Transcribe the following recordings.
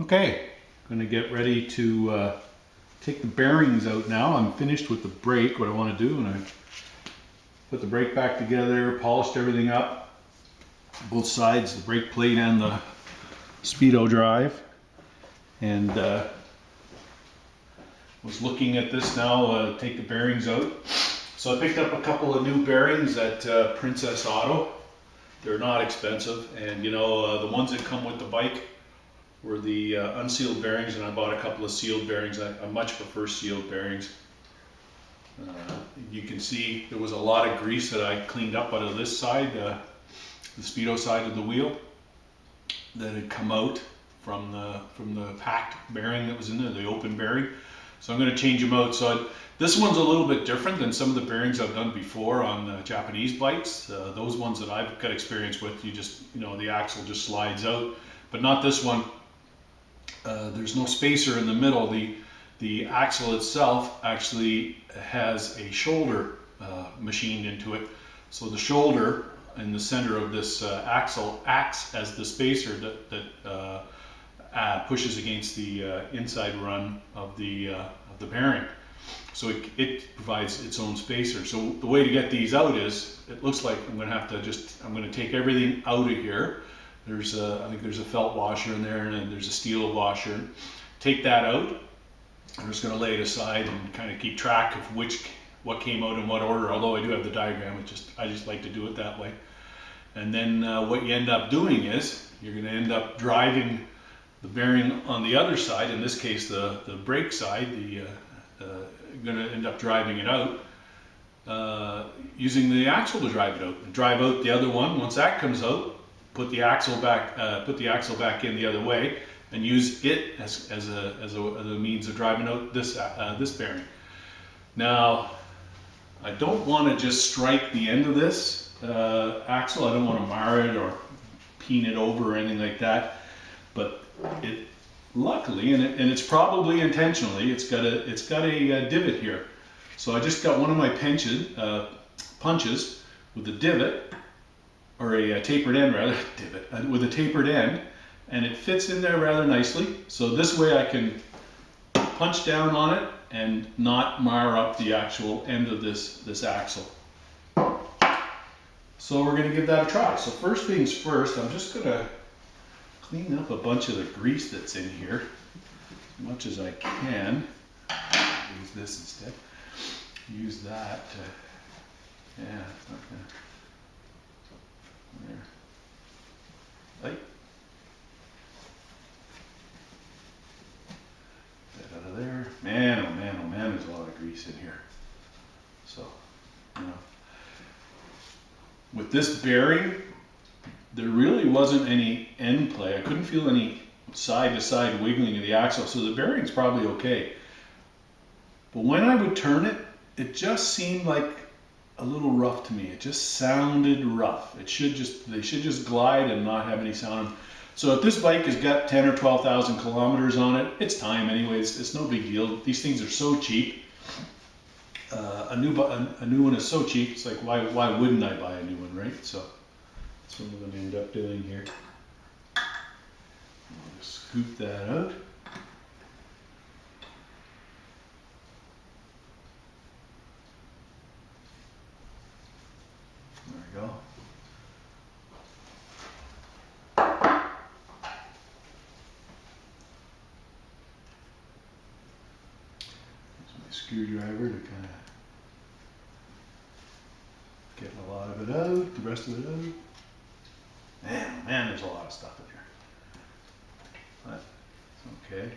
Okay, going to get ready to take the bearings out now. I'm finished with the brake, what I want to do, and I put the brake back together, polished everything up, both sides, the brake plate and the speedo drive, and was looking at this now, take the bearings out. So I picked up a couple of new bearings at Princess Auto. They're not expensive, and you know, the ones that come with the bike were the unsealed bearings, and I bought a couple of sealed bearings. I much prefer sealed bearings. You can see there was a lot of grease that I cleaned up out of this side, the speedo side of the wheel, that had come out from the packed bearing that was in there, the open bearing. So I'm going to change them out. So this one's a little bit different than some of the bearings I've done before on Japanese bikes. Those ones that I've got experience with, you know, the axle just slides out, but not this one. There's no spacer in the middle. The axle itself actually has a shoulder machined into it. So the shoulder in the center of this axle acts as the spacer that pushes against the inside run of the bearing. So it provides its own spacer. So the way to get these out is, it looks like I'm going to take everything out of here. There's I think there's a felt washer in there, and then there's a steel washer. Take that out. I'm just going to lay it aside and kind of keep track of what came out in what order. Although I do have the diagram, I just like to do it that way. And then what you end up doing is you're going to end up driving the bearing on the other side. In this case, the brake side. You're going to end up driving it out using the axle to drive it out. And drive out the other one. Once that comes out, put the axle back in the other way, and use it as a means of driving out this bearing. Now, I don't want to just strike the end of this axle. I don't want to mar it or peen it over or anything like that. But it, luckily, and it's probably intentionally, it's got a divot here. So I just got one of my punches with a divot, or a tapered end rather, with a tapered end, and it fits in there rather nicely. So this way I can punch down on it and not mar up the actual end of this axle. So we're going to give that a try. So first things first, I'm just going to clean up a bunch of the grease that's in here as much as I can. Use this instead. Use that to, yeah, it's not gonna, there. Light. That out of there. Man, oh man, oh man, there's a lot of grease in here. So, you know, with this bearing, there really wasn't any end play. I couldn't feel any side-to-side wiggling of the axle, so the bearing's probably okay. But when I would turn it, it just seemed like a little rough to me. It just sounded rough. They should just glide and not have any sound. So if this bike has got 10 or 12,000 kilometers on it, it's time anyways. It's no big deal. These things are so cheap. A new one is so cheap. It's like, why wouldn't I buy a new one, right? So that's what I'm going to end up doing here. I'll just scoop that out. There we go. Use my screwdriver to kind of get a lot of it out, the rest of it out. Man, there's a lot of stuff in here. But it's okay.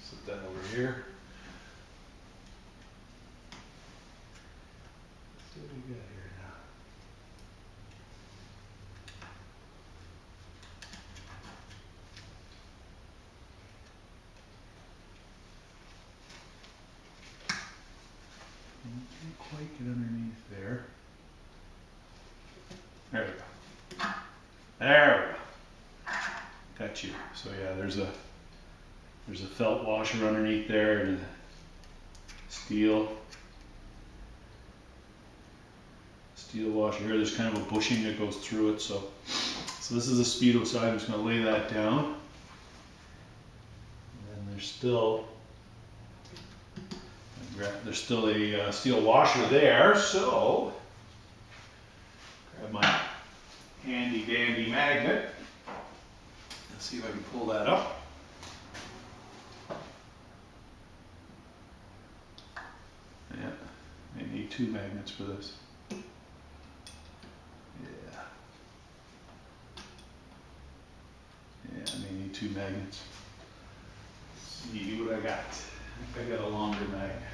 Set that over here. Let's see what we got here now. Can't quite get underneath there. There we go. There we go. Got you. So yeah, there's a felt washer underneath there and a steel steel washer here. There's kind of a bushing that goes through it. So this is the speedo side. I'm just going to lay that down. And there's still a steel washer there. So grab my handy dandy magnet. Let's see if I can pull that up. Yeah, I need 2 magnets for this. Yeah, I may need 2 magnets. Let's see what I got. I think I got a longer magnet.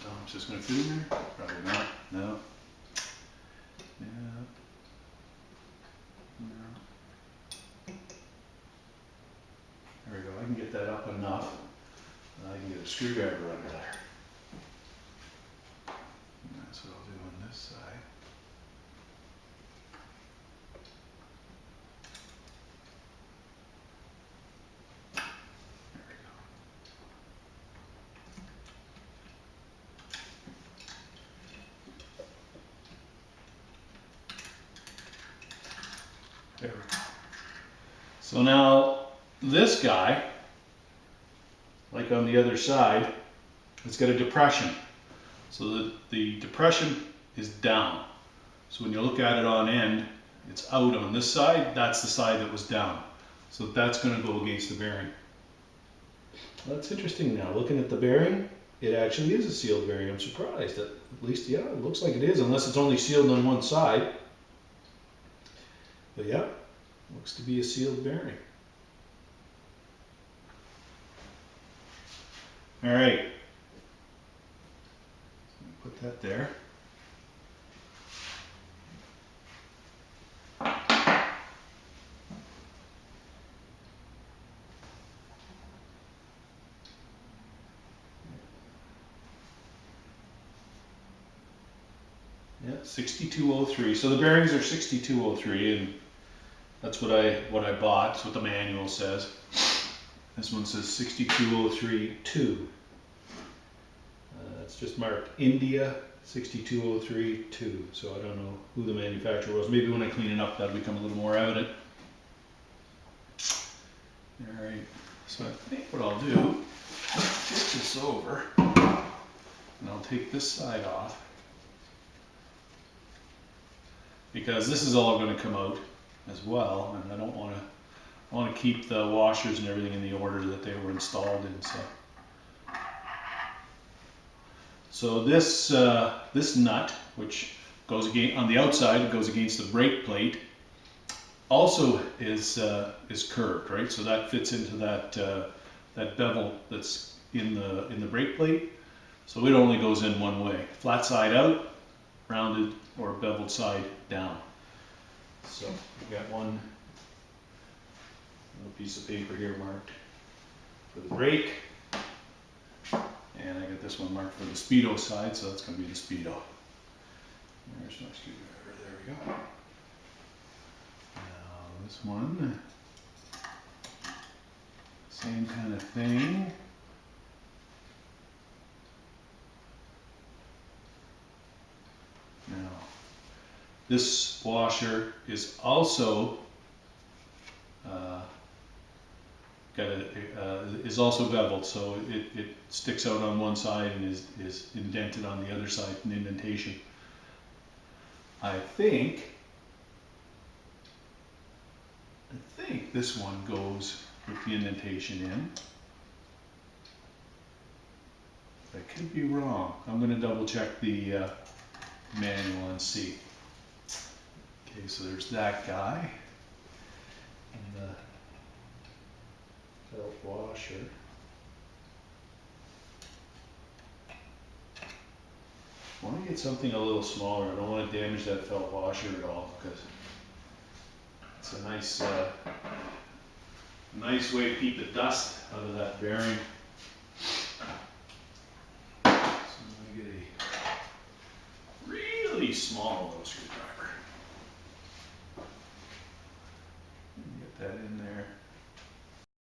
I'm just going to fit in there? Probably not. No. Yeah. No. There we go. I can get that up enough. I can get a screwdriver under there. And that's what I'll do on this side. There we go. There we go. So now this guy, like on the other side, it's got a depression. So the depression is down. So when you look at it on end, it's out on this side. That's the side that was down. So that's going to go against the bearing. Well, that's interesting now. Looking at the bearing, it actually is a sealed bearing. I'm surprised. At least, yeah, it looks like it is, unless it's only sealed on one side. But yeah, looks to be a sealed bearing. All right. Put that there. Yeah, 6203. So the bearings are 6203, and that's what I bought. That's what the manual says. This one says 62032. It's just marked India 62032. So I don't know who the manufacturer was. Maybe when I clean it up, that'll become a little more evident. All right. So I think what I'll do, flip this over, and I'll take this side off, because this is all going to come out as well, and I don't want to. I want to keep the washers and everything in the order that they were installed in. So this this nut, which goes on the outside, it goes against the brake plate, also is curved, right? So that fits into that that bevel that's in the brake plate. So it only goes in one way: flat side out, rounded or beveled side down. So we got one little piece of paper here marked for the brake, and I got this one marked for the speedo side, so that's going to be the speedo. There's my screwdriver. There we go. Now this one, same kind of thing. Now, this washer is also is also beveled, so it sticks out on one side and is indented on the other side, an indentation. I think this one goes with the indentation in. I could be wrong. I'm going to double check the manual and see. Okay, so there's that guy. And the felt washer. I want to get something a little smaller. I don't want to damage that felt washer at all, because it's a nice way to keep the dust out of that bearing. So I'm going to get a really small one.